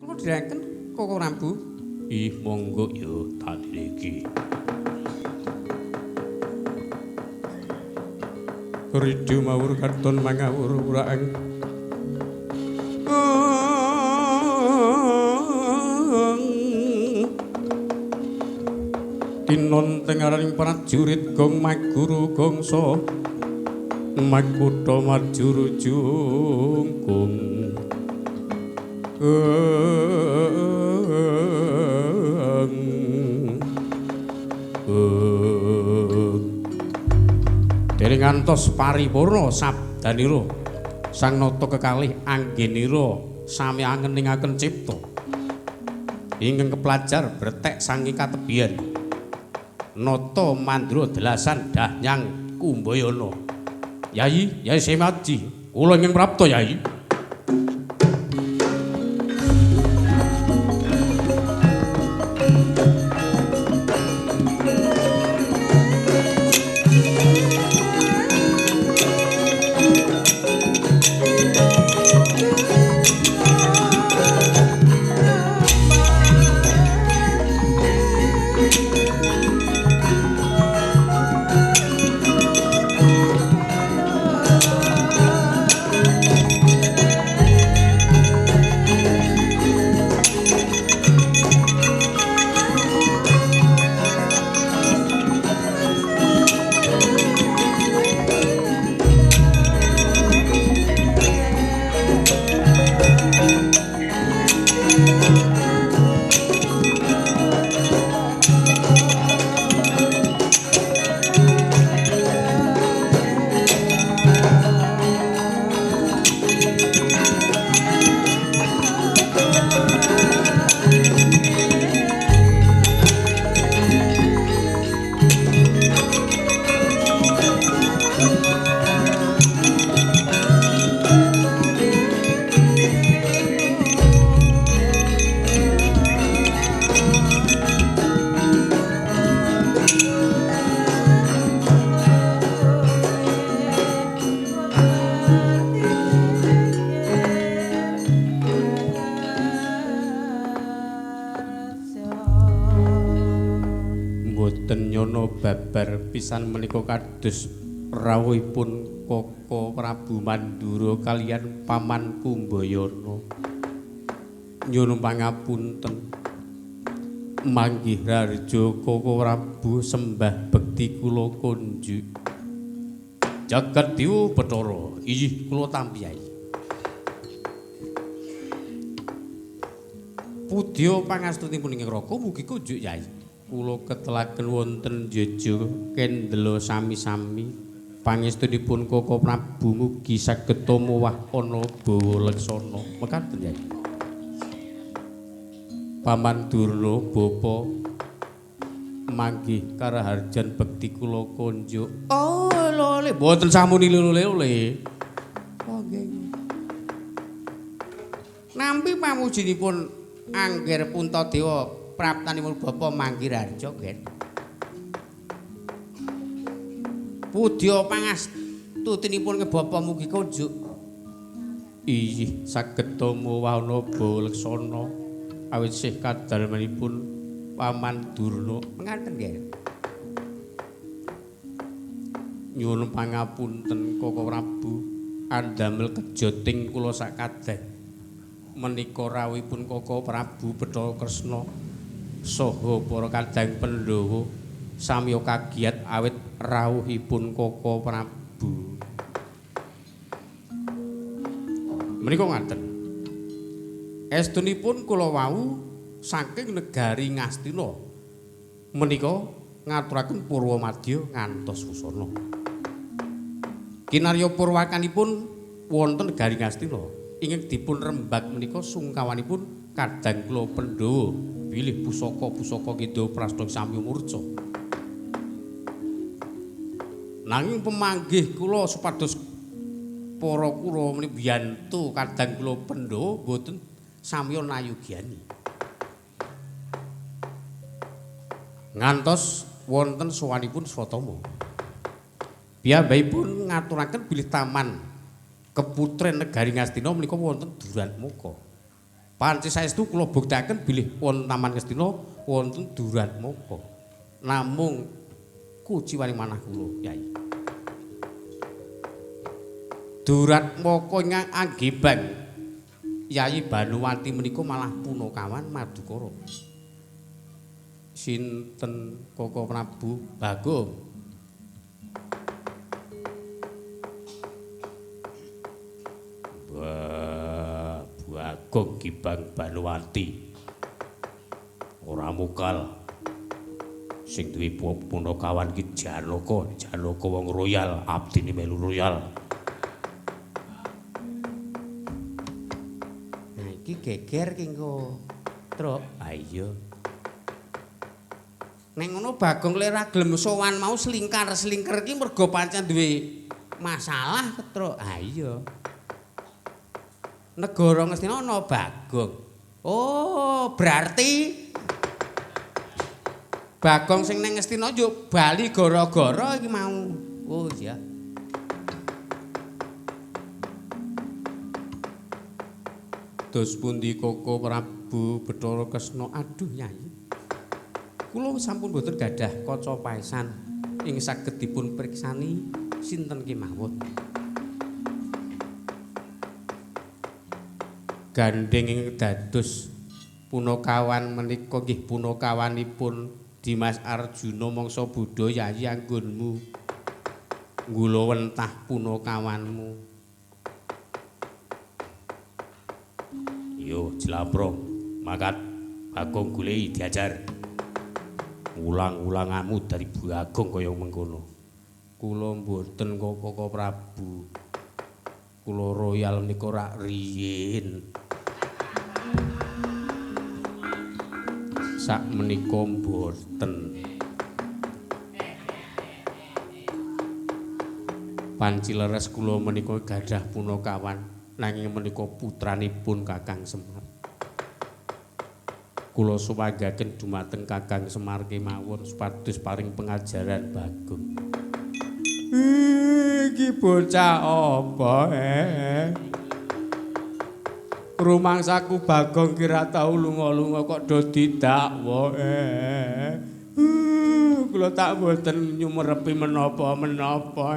Kula direken Koko Rambu. Ih monggo ya tadiriki. Ridu mawur katon mangawur uraang. Tinon tengaraning prajurit gong maguru gongso magkutha marjuru jungkung. Dereng ngantos paripurna sabdanira sang nata kekalih anggenira sami angeningaken cipta ingkang kepelajar bretek sangi katebian nata mandra delasan dahyang Kumbayana. Yai Semaji kula ingkang prapta Yai. Babar pisan menika kados rawuhipun Koko Prabu Mandura kaliyan Paman Kumbayana. Nyuwun pangapunten. Manggih Rarja Koko Prabu sembah bekti kula kunjuk. Jagat Dewa Bathara, inggih kula tampi Yai. Pudya pangastunipun ing Raka mugi kunjuk Yai. Kula ketelaken wonten jejo kendela sami-sami pangestunipun Koko Prabu mugi saged tumowah ana bawa leksana mekaten Yai. Paman Durna bapa manggih karaharjan bekti kula kunjuk. Oh lho mboten samuni lho. Oh nggih. Nampi pamujinipun Angger Puntadewa praptanipun Bapa Manggih Rarja gen. Pudya pangastutinipun ke Bapa mugi kunjuk. Inggih saged tumowah ana baleksana awit sih kadalmanipun Paman Durna ngaten nggih. Nyuwun pangapunten Koko Prabu andamel kejoting kula sakadeh menika rawuhipun Koko Prabu Bathara Kresna saha para kadang Pandhawa samya kagiat awit rawuhipun Koko Prabu. Menika ngaten. Estunipun kula wau saking negari Ngastina menika ngaturaken Purwamadya ngantos wusana. Kinarya purwakanipun wonten negari Ngastina ingkang dipun rembag menika sungkawanipun kadang kula Pandhawa bilih pusaka-pusaka Kidha Prasna Samya Murca. Nanging pemanggih kula supados para kula menika biyantu kadang kula Pandhawa boten samya nayogyani. Ngantos wonten sowanipun Swatama. Piyambakipun ngaturaken bilih taman keputren negari Ngastina menika wonten Duran Muka. Panci saestu kula buktekaken bilih wonten Taman Ngastina wonten Duratmaka. Namung kuciwaning manah kula, Yai. Duratmaka ingkang anggebang Yayi Banuwati menika malah punakawan Madukara. Sinten Koko Prabu Bagong? Bagong Gibang Banuwati. Ora mukal. Sing duwe punakawan ki Janaka, Janaka wong royal, abdine melu royal. Nah iki geger ki engko. Truk. Ah iya. Nek ngono Bagong lek ra gelem sowan mau selingkar-selingker ki mergo pancen duwe masalah, Truk. Ah iya. Negara Ngastina ana Bagong. Oh, berarti Bagong sing ning Ngastina yo bali gara-gara iki mau. Oh iya. Dos pundi Koko Prabu Bathara Kresna? Aduh Nyai. Kula sampun boten gadah kaca paesan ing saged dipun priksani sinten kemawon. Gandeng ing dados punakawan menika nggih punakawanipun Dimas Arjuna mangsa Buddha Yayi anggonmu nggula wentah punakawanmu. Yo Jlamprong, makat Bagong goleki diajar. Ulang-ulanganmu dari Bagong kaya mengkono. Kula mboten Koko Prabu. Kula royal menika rak riyin. Sak menika mboten. Panci leres kula menika gadah punakawan nanging menika putranipun Kakang Semar. Kula suwagaken dumateng Kakang Semar kemawon supados paring pengajaran Bagong. Iki bocah apa Rumangsaku Bagong kira tau lunga-lunga kok do didakwa kula tak mboten nyumerepi menapa-menapa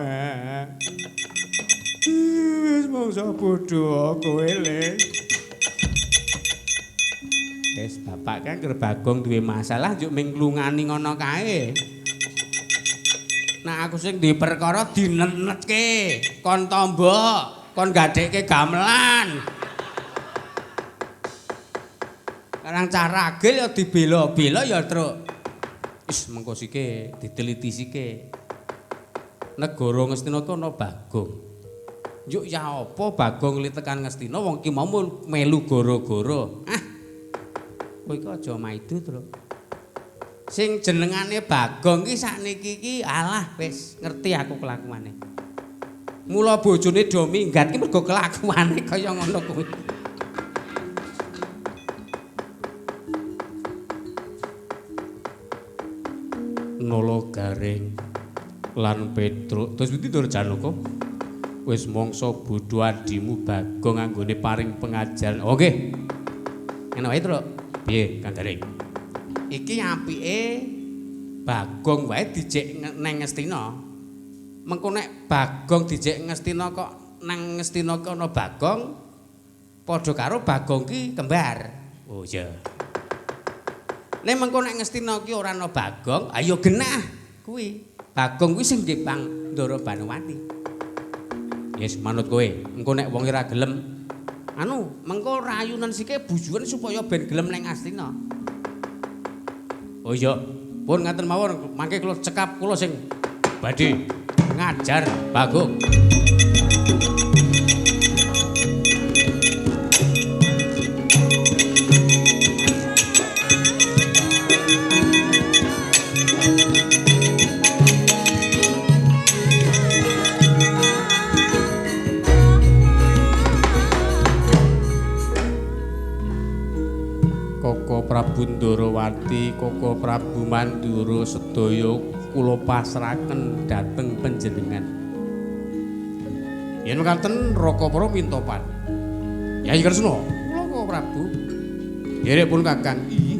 wis mangsa bodho kowe le. Wis bapak kan ker Bagong duwe masalah njuk ming nglungani ngono kae. Nah aku sing duwe perkara dinenetke kon tombok kon gadhekke gamelan. Karang cah ragil ya dibela-bela ya, Truk. Wis mengko sike diteliti sike. Negara Ngastina ku ana Bagong. Yuk ya apa Bagong li tekan Ngastina wong ki mau melu gara-gara. Kowe iki aja maido, Truk. Sing jenengane Bagong ki sakniki ki alah wis ngerti aku kelakuane. Mula bojone do minggat ki mergo kelakuane kaya ngono kuwi. Nolo Garing lan Petruk terus iki Dur Janaka wis mangsa bodho adimu Bagong anggone paring pengajaran. Oh nggih. Ngene wae, Truk. Piye, Kang Garing? Iki apike Bagong wae dijek nang Ngastina. Mengko nek Bagong dijek Ngastina kok nang Ngastina ki ana Bagong padha karo Bagong ki kembar. Oh iya. Nek mengko nek Ngastina ki ora ana Bagong, ayo genah kuwi. Bagong kuwi sing Gibang Ndara Banuwati. Yes, manut kowe. Engko nek wong ora gelem mengko rayunan sike bujuan supaya ben gelem ning Ngastina. Oh iya, pun ngaten mawon, mangke kula cekap kula sing badhe ngajar Bagong. Prabu Ndarawati, Koko Prabu Mandura sedaya kula pasrahaken dhateng panjenengan. Yen mekaten Rakapara mintopan. Yayi Kresna, kula Prabu Nggih pun Kakang. Iya.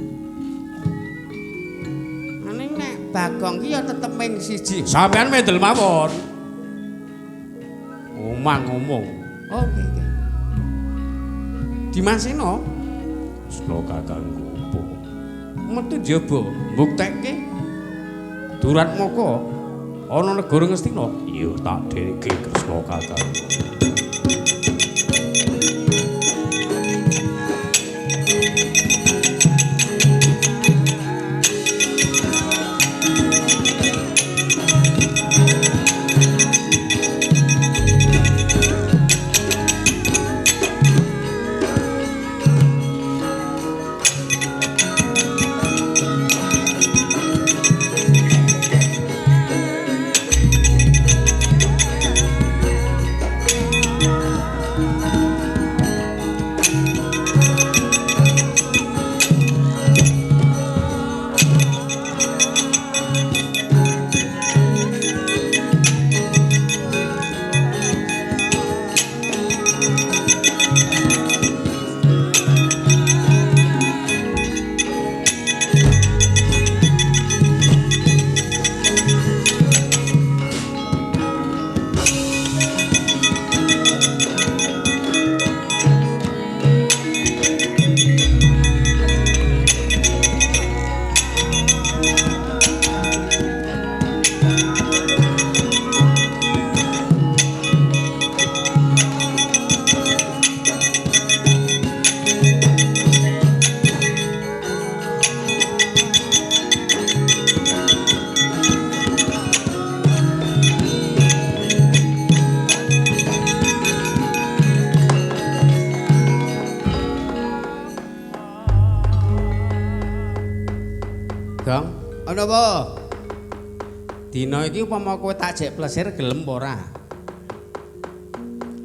Ning nek Bagong ki ya tetep ming siji. Sampeyan mendel mawon. Omang ngomong. Oh nggih. Dimaseno. Seno Kakangku apa? Metu njaba mbuktekke Durat Moko ana negara Ngastina. Iya tak dhereke Kresna Kakangku. Gong, ana apa? Dina iki upama kowe tak jek plesir gelem apa ora?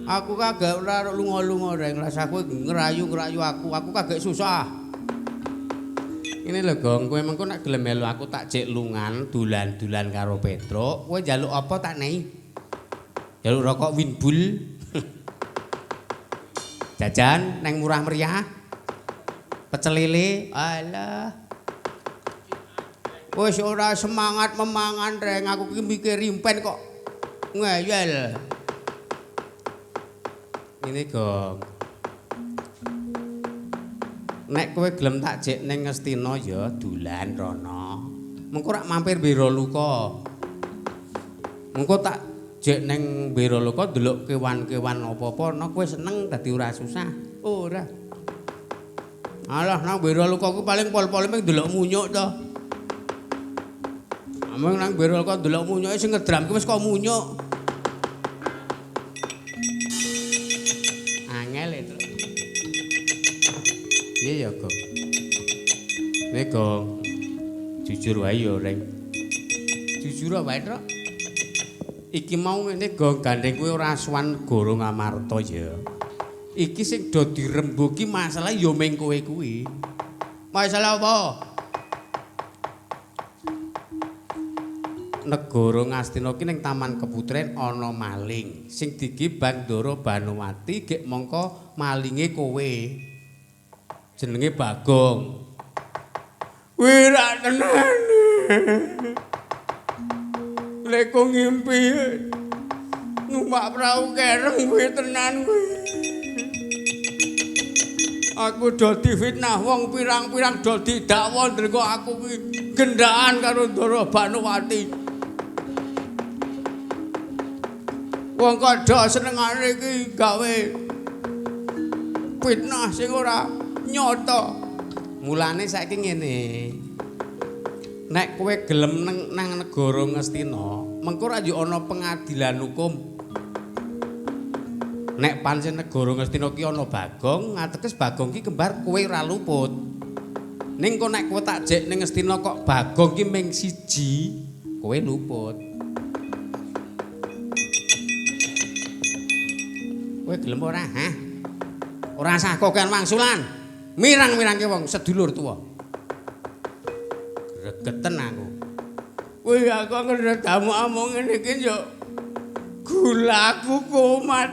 Aku kagak ora lunga-lunga reng rasaku ngerayu-ngerayu aku kagak susah. Ini lho Gong, kowe mengko nek gelem melu aku tak jek lungan dulan-dulan karo Petruk, kowe njaluk apa tak nehi? Njaluk rokok Winbul. Jajan neng murah meriah. Pecel lele, alah. Wis ora semangat memangan reng aku ki mikir rimpen kok ngeyel. Ini Gong. Nek kowe gelem tak jek ning Ngastina ya dulan rono. Mengko rak mampir Biraluka. Mengko tak jek ning Biraluka ndelok kewan-kewan apa-apa ana kowe seneng dadi ora susah. Ora. Alah nang Biraluka ku paling pol-pol mung ndelok munyuk to. Amang nang Biraluka ndelok munyuke sing ngedramke wis kok munyuk. Angel itu. Iya ya, Gong. Nek Gong jujur wae ya, Reng. Jujur wae, Truk. Iki mau ngene Gong gandeng kowe ora suwan Goro Ngamarta ya. Iki sing do dirembuki masalah ya ming kowe kuwi. Masalah apa? Negara Ngastina ki ning Taman Keputren ana maling sing digibang Ndara Banowati gek mongko malinge kowe. Jenenge Bagong. Wira tenan. Lek kok ngimpi numpak prau kereng kuwi tenan kuwi. Aku do difitnah wong pirang-pirang do didakwa ndreko aku kuwi gendaan karo Ndara Banowati. Wong kadha senengane iki gawe fitnah sing ora nyata. Mulane saiki ngene. Nek kowe gelem nang negara Ngastina, mengko ora yo ana pengadilan hukum. Nek pancen negara Ngastina ki ana Bagong, ngateges Bagong ki kembar kowe ora luput. Ning kok nek kowe tak jek ning Ngastina kok Bagong ki ming siji, kowe luput. Kowe gelem ora, ha? Ora sah kokean wangsulan. Mirang-mirangke wong sedulur tuwa. Gregeten aku. Kuwi aku anggere tamu omong ngene iki yo gulaku kumat.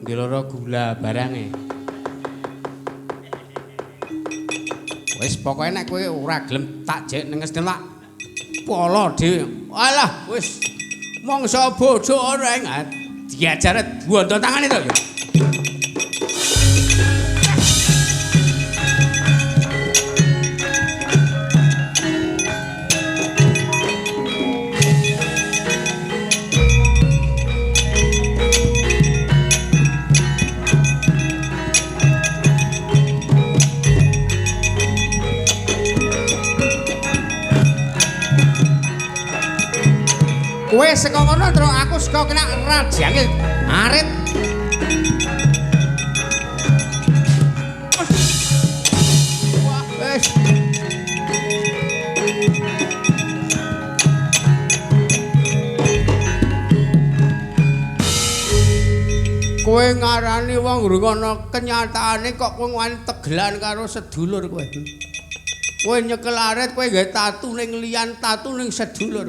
Ndeloro gula barange. Wis pokoke nek kowe ora gelem tak jek nengesken tak polo dhewe. Alah wis mangsa bodho ora diajare bondo tangane to ya. Kowe saka kono terus aku saka kena rajange arit. Wah, wis. Kowe ngarani wong ngrungokno kenyataane kok kowe wani tegelan karo sedulur kowe. Kowe nyekel arit kowe gawe tatu ning liyan tatu ning sedulur.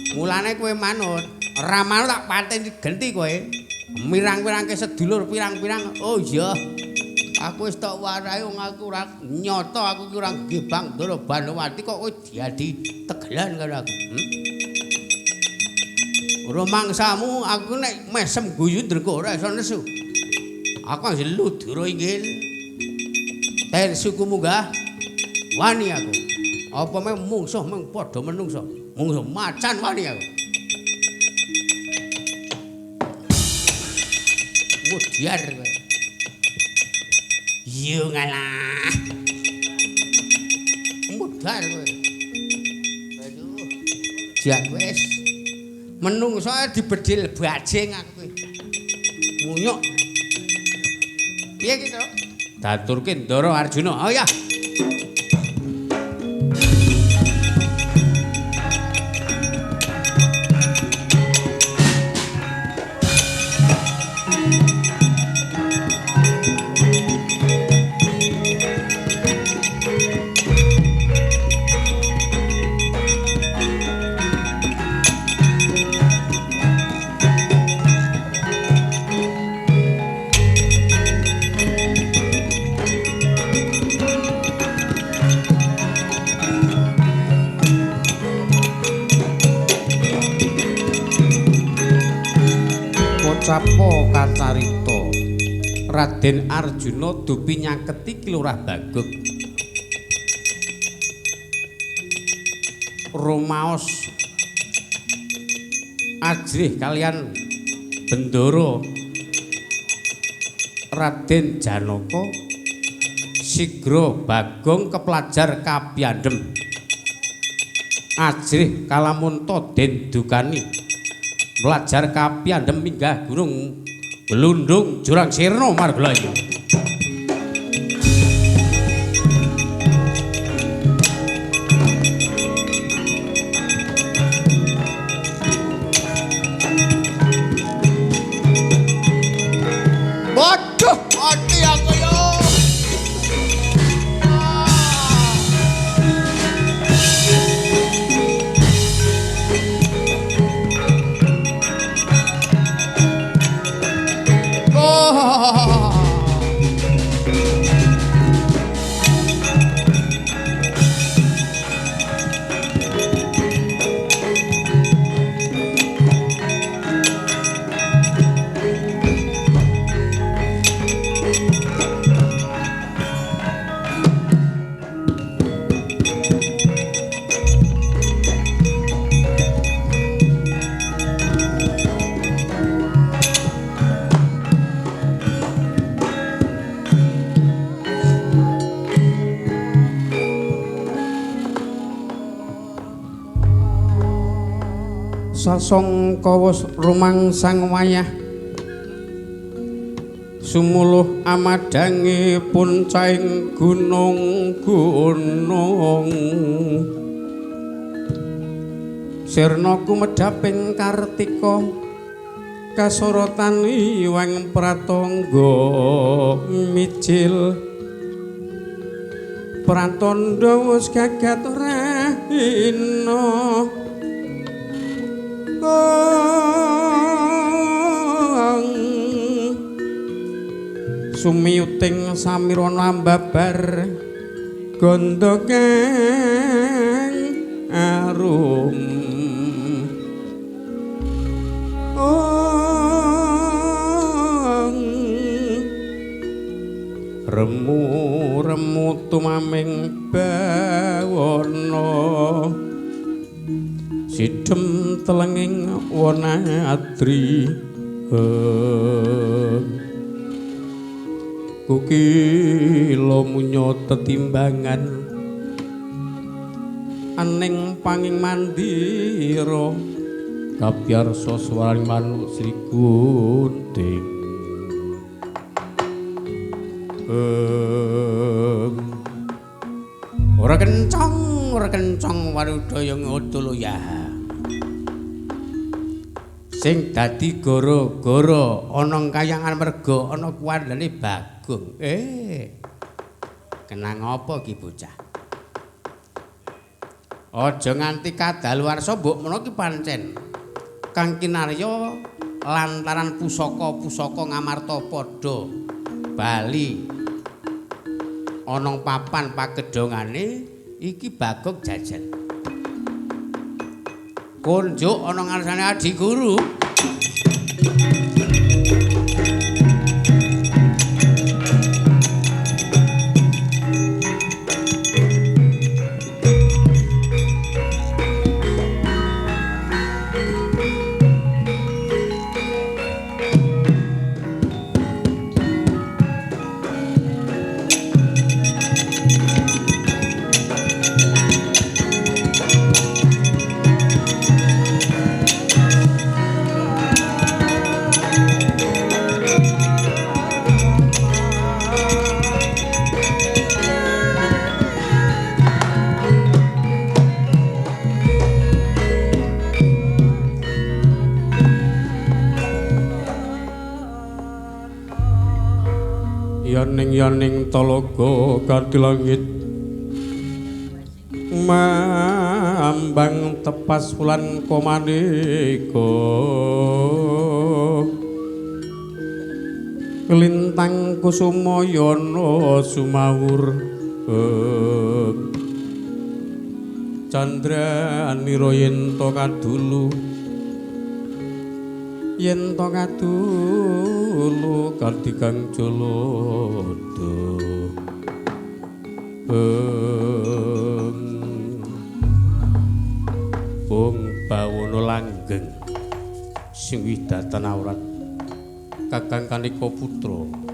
Mulane kowe manut, ora manut tak pateni genti kowe. Mirang-mirangke sedulur pirang-pirang. Oh iya. Aku wis tok warai wong aku ora nyata aku ki ora gebang Ndara Banowati kok kowe diadi tegelan karo aku. Rumangsamu aku nek mesem guyu ndrengko ora iso nesu. Aku anjir ludura inggil. Ten suku munggah wani aku. Apa meh mungsuh mung padha menungso. Mungsuh macan wani aku. Mudiar kowe. Yo ngalah. Mudar kowe. Aduh. Jak wis. Menungso dibedil bajing aku kowe. Munyuk. Piye ki to? Daturke Ndara Arjuna. Oh ya. Capo kacarita Raden Arjuna dupi nyaketi Kilurah Bagong rumaos ajrih kalian Bendoro Raden Janaka sigra Bagong kepelajar kapiandhem ajrih kalamunta den dukani belajar kapiandhem minggah gunung Belundung Jurang Sirna Margalayu. Waduh, mati aku yo. Sasongko wis rumangsang wayah sumuluh amadangi puncahing gunung-gunung sirna kumedhaping Kartika kasorotan iwang pratangga mijil pratandha wis gagat rahina sumiyuting samirana ambabar gondo kang arum remu tumaming bawana sidhem telenging wanadri kukila munya tetimbangan aning panging mandira kapyarsa swaring manuk Sri Gunting ora kencang warudaya ngodoloya sing dadi gara-gara ana kayangan merga ana kuwandane Bagong kenang apa ki bocah aja nganti kadaluwarsa mbok menawa ki pancen kang kinarya lantaran pusaka-pusaka ngamarta padha bali ana papan pagedhongane iki Bagong jajal konjuk ana ngarsane Adi Guru yaning talaga kanthi langit mambang tepas wulan komaneka lintang kusuma yana sumawur candra nira yen to kadulu kanthi kang jolodo Bung bawana langgeng sing widatan awrat Kakang Kanika putra